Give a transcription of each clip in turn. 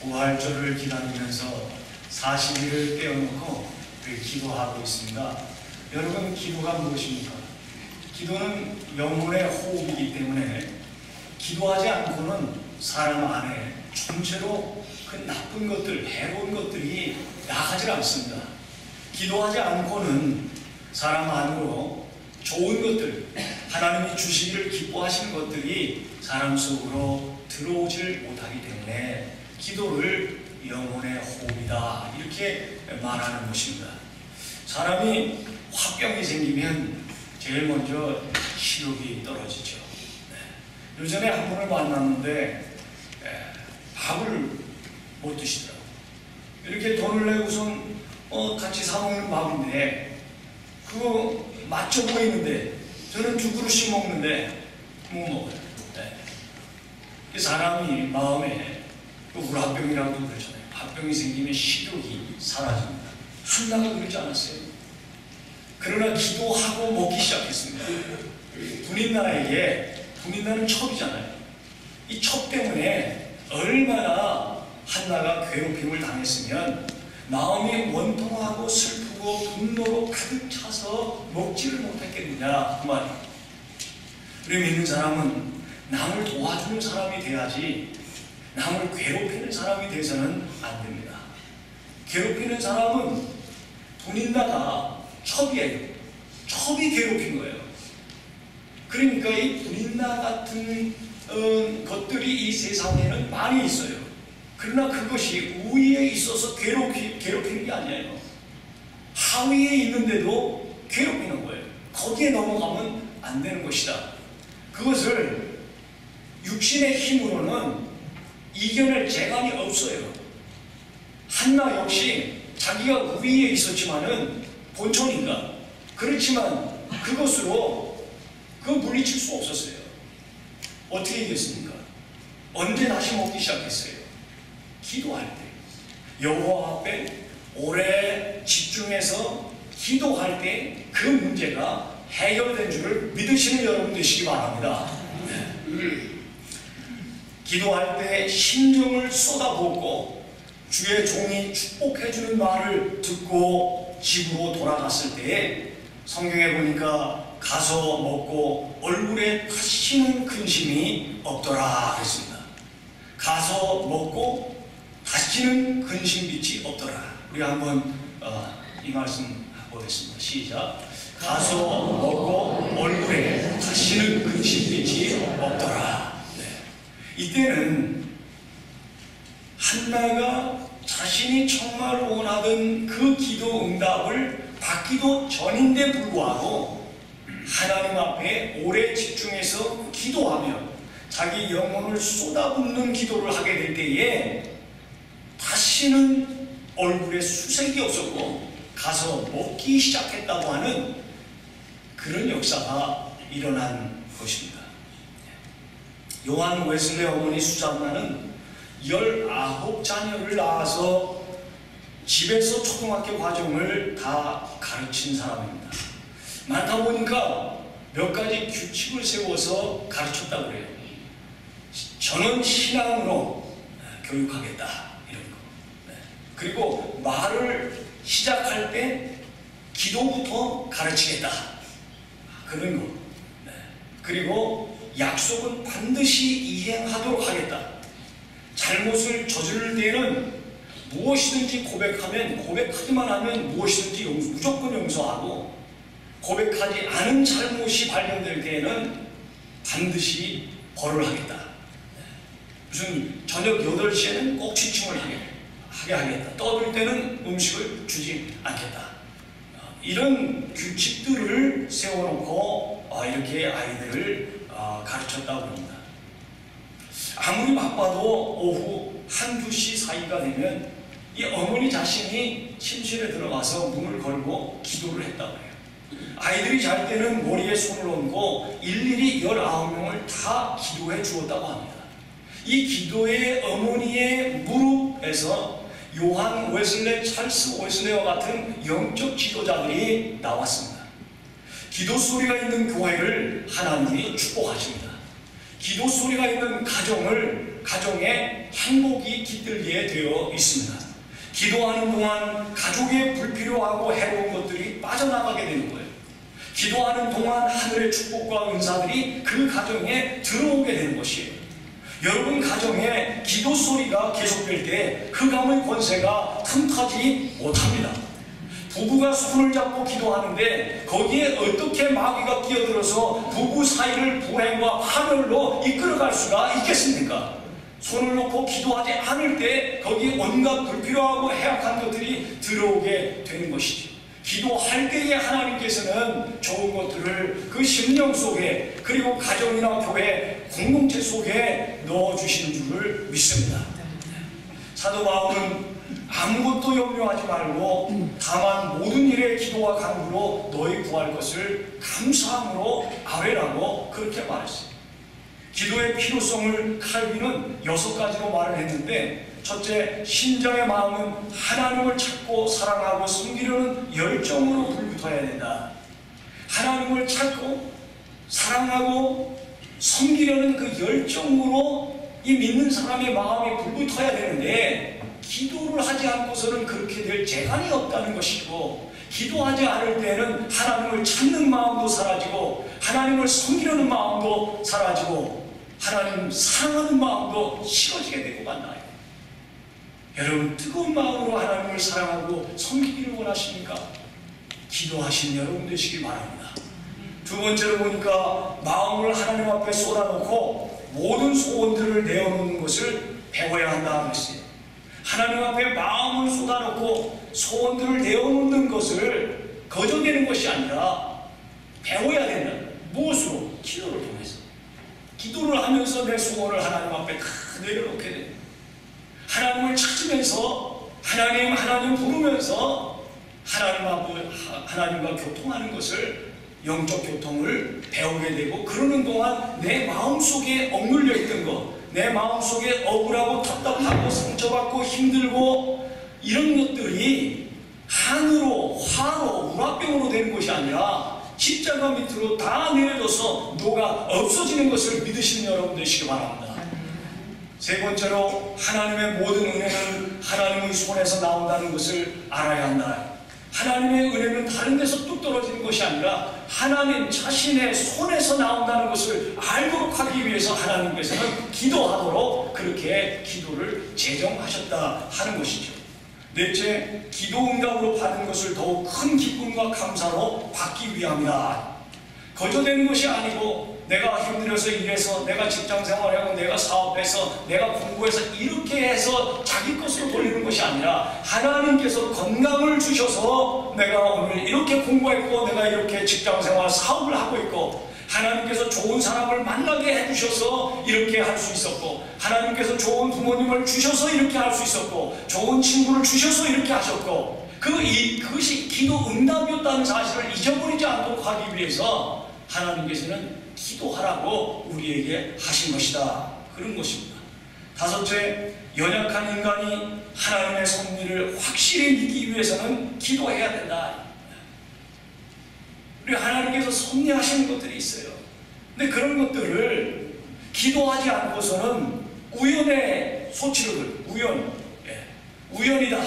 부활절을 기다리면서 40일을 떼어놓고 기도하고 있습니다. 여러분, 기도가 무엇입니까? 기도는 영혼의 호흡이기 때문에 기도하지 않고는 사람 안에 전체로 그 나쁜 것들, 해로운 것들이 나가지 않습니다. 기도하지 않고는 사람 안으로 좋은 것들, 하나님이 주시기를 기뻐하시는 것들이 사람 속으로 들어오질 못하기 때문에 기도를 영혼의 호흡이다, 이렇게 말하는 것입니다. 사람이 화병이 생기면 제일 먼저 식욕이 떨어지죠. 요전에 한 분을 만났는데 밥을 못 드시더라고요. 이렇게 돈을 내고선 같이 사먹는 밥인데 그거 맛져 보이는데 저는 2그릇씩 먹는데 못 먹어요. 그 사람이 마음에 우라병이라고 그러잖아요. 화병이 생기면 식욕이 사라집니다. 한나가 그러지 않았어요. 그러나 기도하고 먹기 시작했습니다. 분인나는 첩이잖아요. 이 첩 때문에 얼마나 한나가 괴롭힘을 당했으면 마음이 원통하고 슬프고 분노로 가득 차서 먹지를 못했겠느냐, 그 말이에요. 우리 믿는 사람은 남을 도와주는 사람이 돼야지 남을 괴롭히는 사람이 돼서는 안 됩니다. 괴롭히는 사람은 분인나가 첩이에요. 첩이 괴롭힌 거예요. 그러니까 이 분인나 같은 것들이 이 세상에는 많이 있어요. 그러나 그것이 우위에 있어서 괴롭히는 게 아니에요. 하위에 있는데도 괴롭히는 거예요. 거기에 넘어가면 안 되는 것이다. 그것을 육신의 힘으로는 이겨낼 재간이 없어요. 한나 역시 자기가 우위에 있었지만은 본처니까, 그렇지만 그것으로 물리칠 수 없었어요. 어떻게 이겼습니까? 언제 다시 먹기 시작했어요? 기도할 때, 여호와 앞에 오래 집중해서 기도할 때 그 문제가 해결된 줄을 믿으시는 여러분 되시기 바랍니다. 기도할 때 심정을 쏟아붓고 주의 종이 축복해주는 말을 듣고 집으로 돌아갔을 때에 성경에 보니까 가서 먹고 얼굴에 다시는 근심이 없더라 그랬습니다. 가서 먹고 다시는 근심빛이 없더라. 우리 한번 이 말씀 보겠습니다. 시작. 가서 먹고 얼굴에 다시는 근심빛이 없더라. 이때는 한나가 자신이 정말 원하던 그 기도 응답을 받기도 전인데 불구하고 하나님 앞에 오래 집중해서 기도하며 자기 영혼을 쏟아붓는 기도를 하게 될 때에 다시는 얼굴에 수색이 없었고 가서 먹기 시작했다고 하는 그런 역사가 일어난 것입니다. 요한 웨슬레 어머니 수잔나는 19자녀를 낳아서 집에서 초등학교 과정을 다 가르친 사람입니다. 많다 보니까 몇 가지 규칙을 세워서 가르쳤다고 그래요. 저는 신앙으로 교육하겠다, 이런 거. 그리고 말을 시작할 때 기도부터 가르치겠다, 그런 거. 그리고 약속은 반드시 이행하도록 하겠다. 잘못을 저지를 때에는 무엇이든지 고백하기만 하면 무엇이든지 무조건 용서하고, 고백하지 않은 잘못이 발견될 때에는 반드시 벌을 하겠다. 무슨 저녁 8시에는 꼭 취침을 하게 하겠다. 떠들 때는 음식을 주지 않겠다. 이런 규칙들을 세워놓고 이렇게 아이들을 가르쳤다고 합니다. 아무리 바빠도 오후 1-2시 사이가 되면 이 어머니 자신이 침실에 들어가서 문을 걸고 기도를 했다고 해요. 아이들이 잘 때는 머리에 손을 얹고 일일이 19명을 다 기도해 주었다고 합니다. 이 기도의 어머니의 무릎에서 요한 웨슬레, 찰스 웨슬레와 같은 영적 지도자들이 나왔습니다. 기도 소리가 있는 교회를 하나님이 축복하십니다. 기도 소리가 있는 가정에 행복이 깃들게 되어 있습니다. 기도하는 동안 가족의 불필요하고 해로운 것들이 빠져나가게 되는 거예요. 기도하는 동안 하늘의 축복과 은사들이 그 가정에 들어오게 되는 것이에요. 여러분 가정에 기도 소리가 계속될 때 흑암의 권세가 틈타지 못합니다. 부부가 손을 잡고 기도하는데 거기에 어떻게 마귀가 끼어들어서 부부 사이를 불행과 파멸로 이끌어갈 수가 있겠습니까? 손을 놓고 기도하지 않을 때 거기에 온갖 불필요하고 해악한 것들이 들어오게 되는 것이죠. 기도할 때에 하나님께서는 좋은 것들을 그 심령 속에 그리고 가정이나 교회 공동체 속에 넣어주시는 줄을 믿습니다. 사도 바울은 아무것도 염려하지 말고 다만 모든 일에 기도와 간구로 너희 구할 것을 감사함으로 아뢰라고 그렇게 말했어요. 기도의 필요성을 칼빈은 6가지로 말을 했는데, 첫째, 신정의 마음은 하나님을 찾고 사랑하고 섬기려는 열정으로 불붙어야 된다. 하나님을 찾고 사랑하고 섬기려는 그 열정으로 이 믿는 사람의 마음이 불붙어야 되는데, 기도를 하지 않고서는 그렇게 될 재간이 없다는 것이고, 기도하지 않을 때는 하나님을 찾는 마음도 사라지고 하나님을 섬기려는 마음도 사라지고 하나님 사랑하는 마음도 싫어지게 되고 만나요. 여러분 뜨거운 마음으로 하나님을 사랑하고 섬기기를 원하십니까? 기도하신 여러분 되시기 바랍니다. 두 번째로 보니까 마음을 하나님 앞에 쏟아놓고 모든 소원들을 내어놓는 것을 배워야 한다 했어요. 하나님 앞에 마음을 쏟아놓고 소원들을 내어놓는 것을 거저되는 것이 아니라 배워야 된다. 무엇으로? 기도를 통해서. 기도를 하면서 내 소원을 하나님 앞에 다 내려놓게 됩니다. 하나님을 찾으면서 하나님 부르면서 하나님과 교통하는 것을, 영적 교통을 배우게 되고, 그러는 동안 내 마음속에 억눌려 있던 것, 내 마음속에 억울하고 답답하고 상처받고 힘들고 이런 것들이 한으로 화로 우라병으로 되는 것이 아니라 십자가 밑으로 다 내려져서 녹아 없어지는 것을 믿으시는 여러분 되시기 바랍니다. 세 번째로 하나님의 모든 은혜는 하나님의 손에서 나온다는 것을 알아야 한다. 하나님의 은혜는 다른 데서 뚝 떨어지는 것이 아니라 하나님 자신의 손에서 나온다는 것을 알도록 하기 위해서 하나님께서는 기도하도록 그렇게 기도를 제정하셨다 하는 것이죠. 넷째, 기도 응답으로 받은 것을 더욱 큰 기쁨과 감사로 받기 위함이다. 거저되는 것이 아니고 내가 힘들어서 일해서, 내가 직장생활하고, 내가 사업해서, 내가 공부해서 이렇게 해서 자기 것으로 돌리는 것이 아니라 하나님께서 건강을 주셔서 내가 오늘 이렇게 공부했고, 내가 이렇게 직장생활 사업을 하고 있고, 하나님께서 좋은 사람을 만나게 해주셔서 이렇게 할 수 있었고, 하나님께서 좋은 부모님을 주셔서 이렇게 할 수 있었고, 좋은 친구를 주셔서 이렇게 하셨고, 그것이 기도 응답이었다는 사실을 잊어버리지 않도록 하기 위해서 하나님께서는 기도하라고 우리에게 하신 것이다. 그런 것입니다. 다섯째, 연약한 인간이 하나님의 섭리를 확실히 믿기 위해서는 기도해야 된다. 우리 하나님께서 섭리하시는 것들이 있어요. 근데 그런 것들을 기도하지 않고서는 우연의 소치를, 우연이다.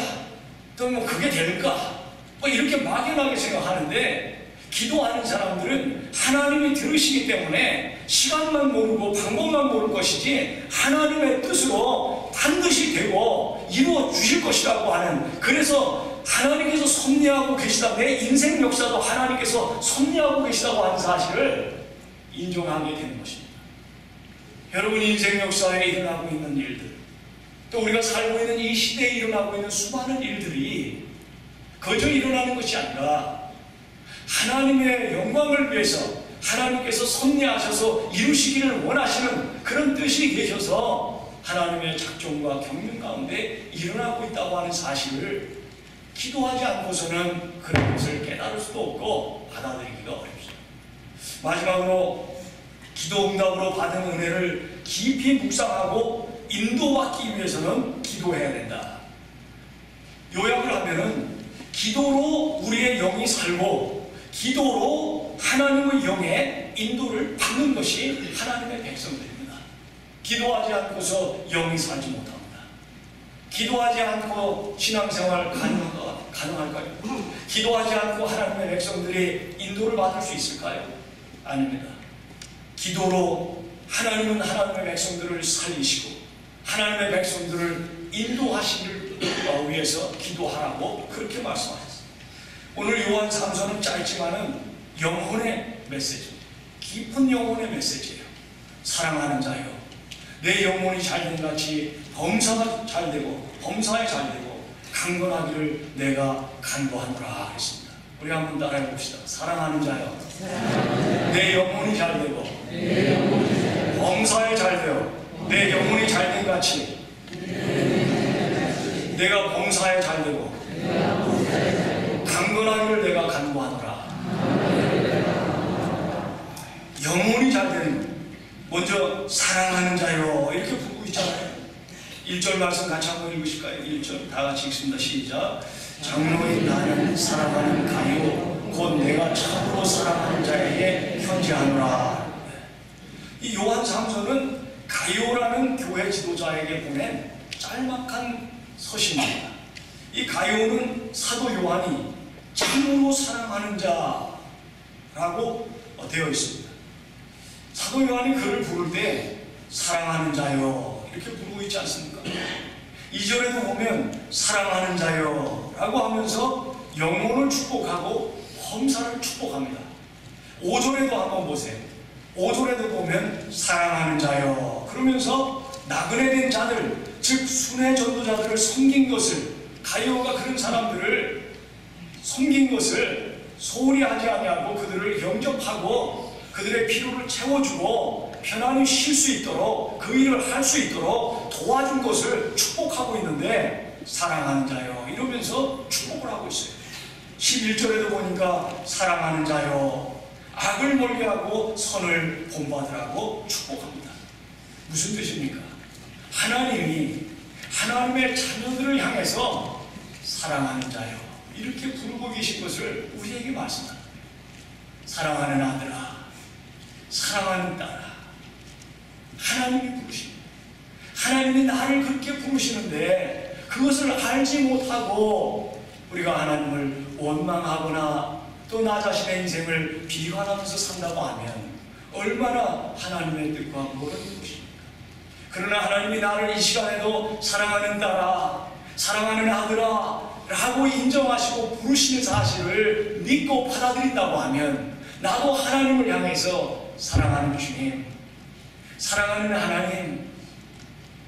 또 뭐 그게 될까? 뭐 이렇게 막연하게 생각하는데, 기도하는 사람들은 하나님이 들으시기 때문에 시간만 모르고 방법만 모를 것이지 하나님의 뜻으로 반드시 되고 이루어 주실 것이라고 하는, 그래서 하나님께서 섭리하고 계시다, 내 인생 역사도 하나님께서 섭리하고 계시다고 하는 사실을 인정하게 되는 것입니다. 여러분 인생 역사에 일어나고 있는 일들, 또 우리가 살고 있는 이 시대에 일어나고 있는 수많은 일들이 그저 일어나는 것이 아니라 하나님의 영광을 위해서 하나님께서 섭리하셔서 이루시기를 원하시는 그런 뜻이 계셔서 하나님의 작정과 경륜 가운데 일어나고 있다고 하는 사실을 기도하지 않고서는 그런 것을 깨달을 수도 없고 받아들이기가 어렵습니다. 마지막으로 기도 응답으로 받은 은혜를 깊이 묵상하고 인도받기 위해서는 기도해야 된다. 요약을 하면은 기도로 우리의 영이 살고 기도로 하나님의 영의 인도를 받는 것이 하나님의 백성들입니다. 기도하지 않고서 영이 살지 못합니다. 기도하지 않고 신앙생활 가능할까요? 기도하지 않고 하나님의 백성들이 인도를 받을 수 있을까요? 아닙니다. 기도로 하나님은 하나님의 백성들을 살리시고 하나님의 백성들을 인도하시기를 위해서 기도하라고 그렇게 말씀하셨습니다. 오늘 요한 3서는 짧지만은 영혼의 메시지, 깊은 영혼의 메시지예요. 사랑하는 자요, 내 영혼이 잘된 같이 범사가 잘되고 범사에 잘되고 강건하기를 내가 간구하노라 했습니다. 우리 한번 따라해 봅시다. 사랑하는 자요, 내 영혼이 잘되고 범사에 잘되어 내 영혼이 잘된 같이 내가 범사에 잘되고 강건하기를 내가 간구하노라. 영혼이 잘되는, 먼저 사랑하는 자요 이렇게 부르고 있잖아요. 1절 말씀 같이 한번 읽으실까요? 1절 다 같이 읽습니다. 시작. 장로인 나는 사랑하는 가요 곧 내가 참으로 사랑하는 자에게 편지하노라. 이 요한 3서는 가요라는 교회 지도자에게 보낸 짤막한 서신입니다. 이 가요는 사도 요한이 참으로 사랑하는 자라고 되어 있습니다. 사도 요한이 그를 부를 때 사랑하는 자요 이렇게 부르고 있지 않습니까? 2절에도 보면 사랑하는 자요 라고 하면서 영혼을 축복하고 범사를 축복합니다. 5절에도 한번 보세요. 5절에도 보면 사랑하는 자요 그러면서 나그네 된 자들, 즉 순회 전도자들을 섬긴 것을, 가이오가 그런 사람들을 섬긴 것을 소홀히 하지 아니하고 그들을 영접하고 그들의 필요를 채워주고 편안히 쉴 수 있도록 그 일을 할 수 있도록 도와준 것을 축복하고 있는데 사랑하는 자요 이러면서 축복을 하고 있어요. 11절에도 보니까 사랑하는 자요 악을 멀리하고 선을 본받으라고 축복합니다. 무슨 뜻입니까? 하나님이 하나님의 자녀들을 향해서 사랑하는 자요 이렇게 부르고 계신 것을 우리에게 말씀합니다. 사랑하는 아들아, 사랑하는 딸아, 하나님이 부르십니다. 하나님이 나를 그렇게 부르시는데 그것을 알지 못하고 우리가 하나님을 원망하거나 또 나 자신의 인생을 비관하면서 산다고 하면 얼마나 하나님의 뜻과 모르는 것입니까? 그러나 하나님이 나를 이 시간에도 사랑하는 딸아, 사랑하는 아들아 라고 인정하시고 부르시는 사실을 믿고 받아들인다고 하면 나도 하나님을 향해서 사랑하는 주님, 사랑하는 하나님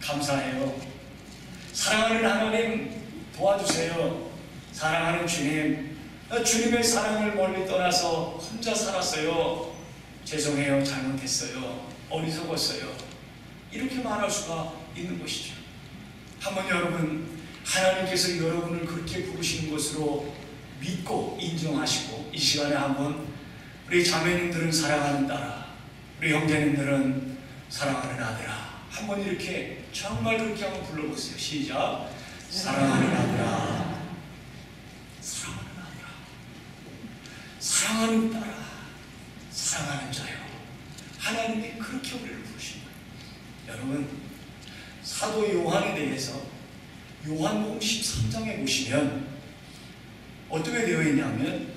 감사해요. 사랑하는 하나님 도와주세요. 사랑하는 주님, 주님의 사랑을 멀리 떠나서 혼자 살았어요. 죄송해요. 잘못했어요. 어리석었어요. 이렇게 말할 수가 있는 것이죠. 한번 여러분, 하나님께서 여러분을 그렇게 부르시는 것으로 믿고 인정하시고 이 시간에 한번 우리 자매님들은 사랑하는 딸아, 우리 형제님들은 사랑하는 아들아 한번 이렇게 정말 그렇게 한번 불러보세요. 시작. 사랑하는 아들아, 사랑하는 아들아, 사랑하는 딸아, 사랑하는 자요. 하나님이 그렇게 우리를 부르신 거예요. 여러분, 사도 요한에 대해서 요한복음 13장에 보시면 어떻게 되어 있냐면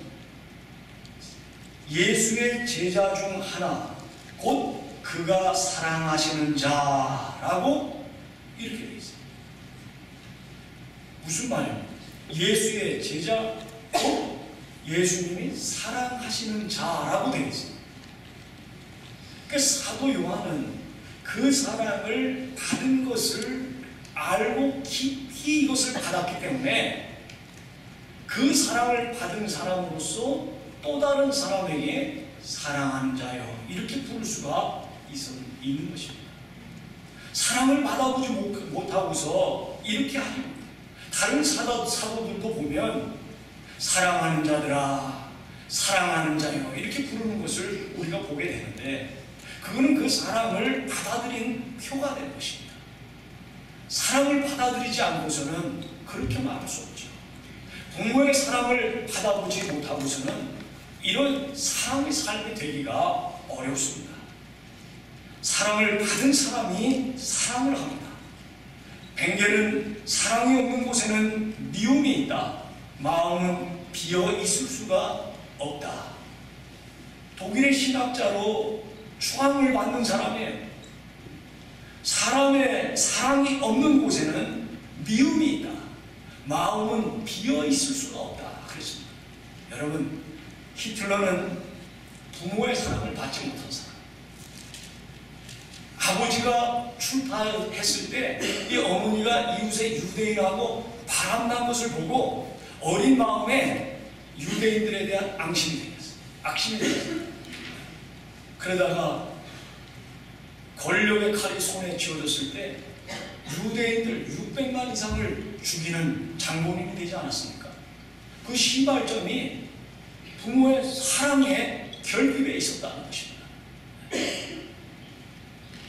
예수의 제자 중 하나 곧 그가 사랑하시는 자라고 이렇게 되어 있어요. 무슨 말이에요? 예수의 제자 곧 예수님이 사랑하시는 자라고 되어 있어요. 그러니까 사도 요한은 그 사랑을 받은 것을 알고 깊이 이것을 받았기 때문에 그 사랑을 받은 사람으로서 또 다른 사람에게 사랑하는 자요 이렇게 부를 수가 있는 것입니다. 사랑을 받아보지 못하고서 이렇게 하는 다른 사도들도 보면 사랑하는 자들아, 사랑하는 자요 이렇게 부르는 것을 우리가 보게 되는데 그거는 그 사랑을 받아들인 표가 된 것입니다. 사랑을 받아들이지 않고서는 그렇게 말할 수 없죠. 부모의 사랑을 받아보지 못하고서는 이런 사랑의 삶이 되기가 어렵습니다. 사랑을 받은 사람이 사랑을 합니다. 뱅겔은 사랑이 없는 곳에는 미움이 있다. 마음은 비어 있을 수가 없다. 독일의 신학자로 추앙을 받는 사람이에요. 사람의 사랑이 없는 곳에는 미움이 있다. 마음은 비어 있을 수가 없다. 그랬습니다. 여러분, 히틀러는 부모의 사랑을 받지 못한 사람. 아버지가 출타했을 때 이 어머니가 이웃의 유대인하고 바람난 것을 보고 어린 마음에 유대인들에 대한 악심이 되었어요. 그러다가 권력의 칼이 손에 쥐어졌을 때 유대인들 600만 이상을 죽이는 장본인이 되지 않았습니까? 그 시발점이 부모의 사랑에 결핍에 있었다는 것입니다.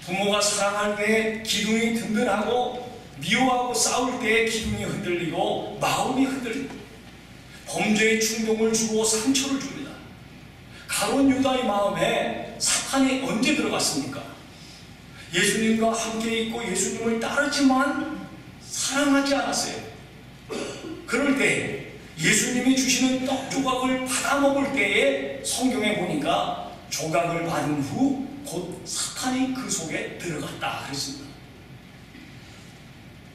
부모가 사랑할 때 기둥이 든든하고 미워하고 싸울 때 기둥이 흔들리고 마음이 흔들립니다. 범죄의 충동을 주고 상처를 줍니다. 가룟 유다의 마음에 사탄이 언제 들어갔습니까? 예수님과 함께 있고 예수님을 따르지만 사랑하지 않았어요. 그럴 때 예수님이 주시는 떡 조각을 받아 먹을 때에 성경에 보니까 조각을 받은 후 곧 사탄이 그 속에 들어갔다 그랬습니다.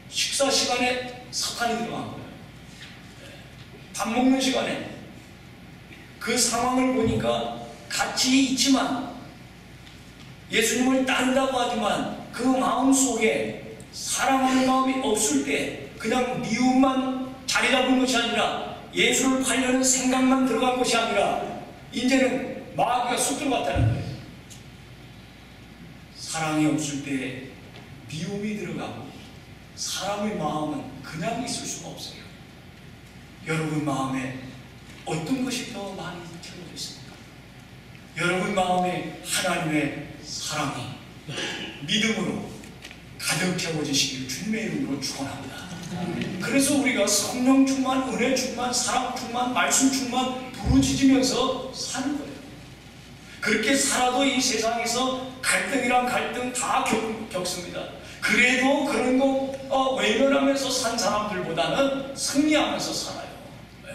식사 시간에 사탄이 들어간 거예요. 밥 먹는 시간에 그 상황을 보니까 같이 있지만 예수님을 따른다고 하지만 그 마음 속에 사랑하는 마음이 없을 때 그냥 미움만 자리 잡은 것이 아니라 예수를 팔려는 생각만 들어간 것이 아니라 이제는 마귀가 쑥 들어갔다는 거예요. 사랑이 없을 때 미움이 들어가고 사람의 마음은 그냥 있을 수가 없어요. 여러분 마음에 어떤 것이 더 많이 채워져 있습니까? 여러분 마음에 하나님의 사랑이 믿음으로 가득 채워지시길 주님의 이름으로 축원합니다. 그래서 우리가 성령 충만, 은혜 충만, 사랑 충만, 말씀 충만 부르짖으면서 사는 거예요. 그렇게 살아도 이 세상에서 갈등이란 갈등 다 겪습니다. 그래도 그런 거 외면하면서 산 사람들보다는 승리하면서 살아요. 네.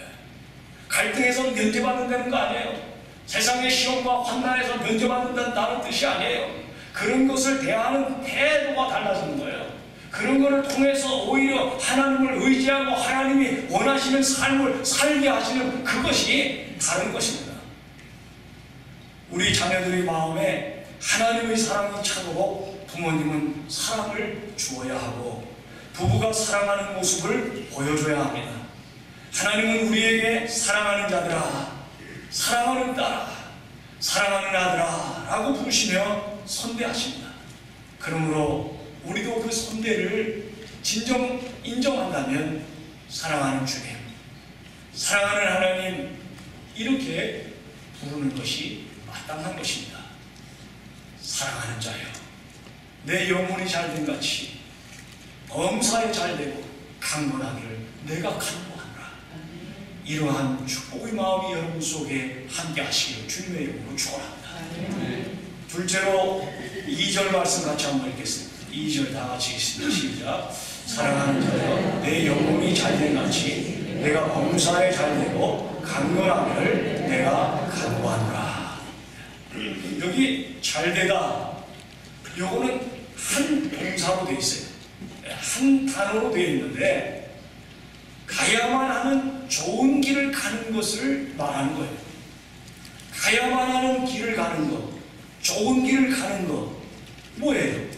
갈등에서 면제받는다는 거 아니에요. 세상의 시험과 환난에서 면제받는다는 뜻이 아니에요. 그런 것을 대하는 태도가 달라지는 거예요. 그런 것을 통해서 오히려 하나님을 의지하고 하나님이 원하시는 삶을 살게 하시는 그것이 다른 것입니다. 우리 자녀들의 마음에 하나님의 사랑이 차도록 부모님은 사랑을 주어야 하고 부부가 사랑하는 모습을 보여줘야 합니다. 하나님은 우리에게 사랑하는 자들아, 사랑하는 딸아, 사랑하는 아들아 라고 부르시며 선대하십니다. 그러므로 우리도 그 선대를 진정 인정한다면 사랑하는 주님, 사랑하는 하나님 이렇게 부르는 것이 마땅한 것입니다. 사랑하는 자여, 내 영혼이 잘된 같이 범사에 잘되고 강건하기를 내가 간구하노라. 이러한 축복의 마음이 여러분 속에 함께 하시기를 주님의 이름으로 축원합니다. 둘째로 2절 말씀 같이 한번 읽겠습니다. 2절 다 같이 읽습니다. 시작. 사랑하는 자여, 내 영혼이 잘된 같이 내가 범사에 잘되고 강건하기를 내가 간구하노라. 여기 잘되다, 요거는 한 동사로 되어 있어요. 한 단어로 되어 있는데 가야만 하는 좋은 길을 가는 것을 말하는 거예요. 가야만 하는 길을 가는 것, 좋은 길을 가는 것 뭐예요?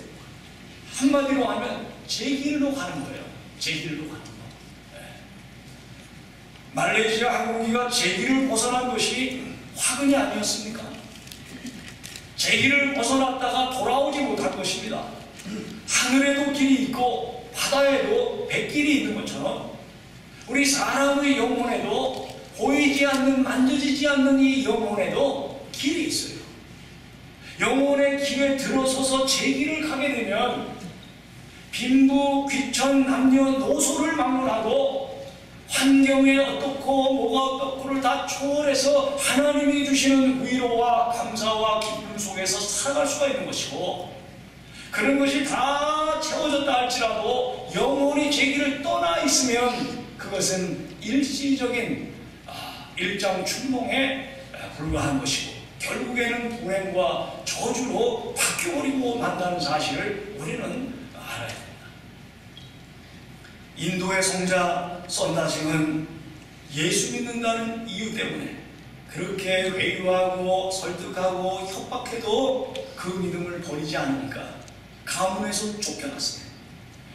한마디로 하면 제 길로 가는 거예요. 제 길로 가는 거. 말레이시아 항공기가 제 길을 벗어난 것이 화근이 아니었습니까? 제 길을 벗어났다가 돌아오지 못할 것입니다. 하늘에도 길이 있고 바다에도 백길이 있는 것처럼 우리 사람의 영혼에도 보이지 않는, 만져지지 않는 이 영혼에도 길이 있어요. 영혼의 길에 들어서서 제 길을 가게 되면 빈부, 귀천, 남녀, 노소를 막론하고 환경에 어떻고 뭐가 어떻고를 다 초월해서 하나님이 주시는 위로와 감사와 기쁨 속에서 살아갈 수가 있는 것이고, 그런 것이 다 채워졌다 할지라도 영혼이 제 길을 떠나 있으면 그것은 일시적인 일장 춘몽에 불과한 것이고 결국에는 불행과 저주로 바뀌어버리고 만다는 사실을 우리는 알아야 됩니다. 인도의 성자 썬다싱은 예수 믿는다는 이유 때문에 그렇게 회유하고 설득하고 협박해도 그 믿음을 버리지 않으니까 가문에서 쫓겨났어요.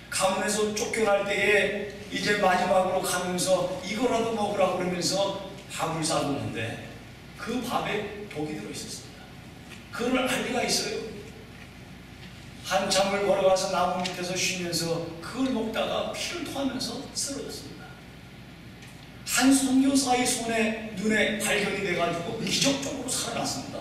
가문에서 쫓겨날 때에 이제 마지막으로 가면서 이거라도 먹으라고 그러면서 밥을 싸줬는데 그 밥에 독이 들어있었습니다. 그걸 알 리가 있어요? 한참을 걸어가서 나무 밑에서 쉬면서 그걸 먹다가 피를 토하면서 쓰러졌습니다. 한 선교사의 눈에 발견이 돼가지고 기적적으로 살아났습니다.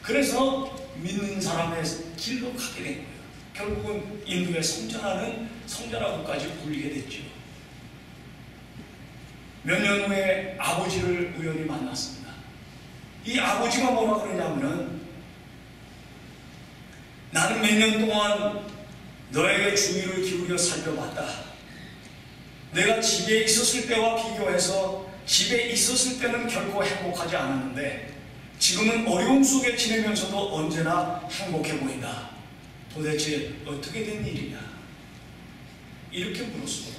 그래서 믿는 사람의 길로 가게 된 거예요. 결국은 인도의 성전하고까지 불리게 됐죠. 몇 년 후에 아버지를 우연히 만났습니다. 이 아버지가 뭐라 그러냐면은, 나는 몇 년 동안 너에게 주의를 기울여 살펴봤다. 내가 집에 있었을 때와 비교해서 집에 있었을 때는 결코 행복하지 않았는데 지금은 어려움 속에 지내면서도 언제나 행복해 보인다. 도대체 어떻게 된 일이냐? 이렇게 물었습니다.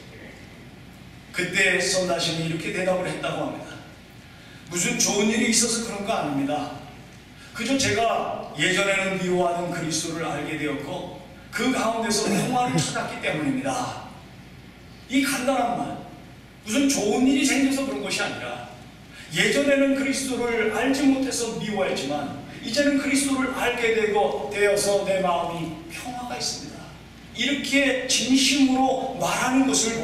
그때 썬다싱이 이렇게 대답을 했다고 합니다. 무슨 좋은 일이 있어서 그런 거 아닙니다. 그저 제가 예전에는 미워하던 그리스도를 알게 되었고 그 가운데서 평화를 찾았기 때문입니다. 이 간단한 말, 무슨 좋은 일이 생겨서 그런 것이 아니라 예전에는 그리스도를 알지 못해서 미워했지만 이제는 그리스도를 알게 되어서 내 마음이 평화가 있습니다. 이렇게 진심으로 말하는 것을